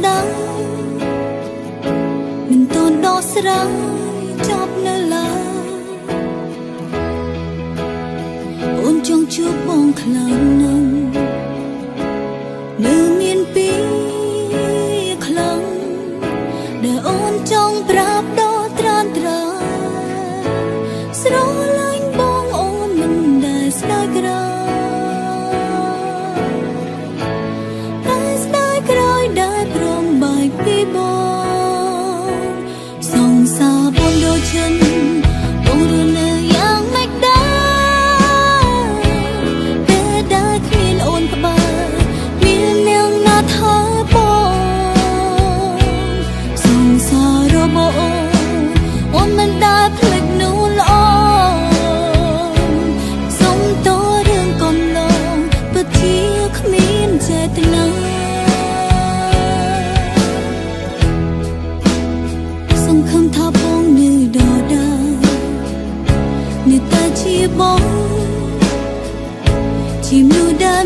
ดังមិនតន់ដោះស្រាយចប់នៅឡើយអូនចង់ជួបបងខ្លាំងណាស់នៅមានពីខ្លាំងដែលអូនចង់ប្រាប់ដល់ត្រានត្រាស្រឡាញ់បងអូនមិនដែលស្ដាយក្រោយតែស្ដាយក្រោយដែលព្រមបែកពីបងសង្សារបងដូចฉันបងរស់នៅយ៉ាងម៉េចដែរតែដែលគ្មានអូនក្បែរមានអ្នកណាថាបងសង្សាររបស់អូនមិនដែលភ្លេចនោះល្អសុំតរឿងកុំឡងពិតជាគ្មានចេតនាសង្ឃឹមថាបងនៅដដែលនៅតែជាបងជាមនុស្សដែល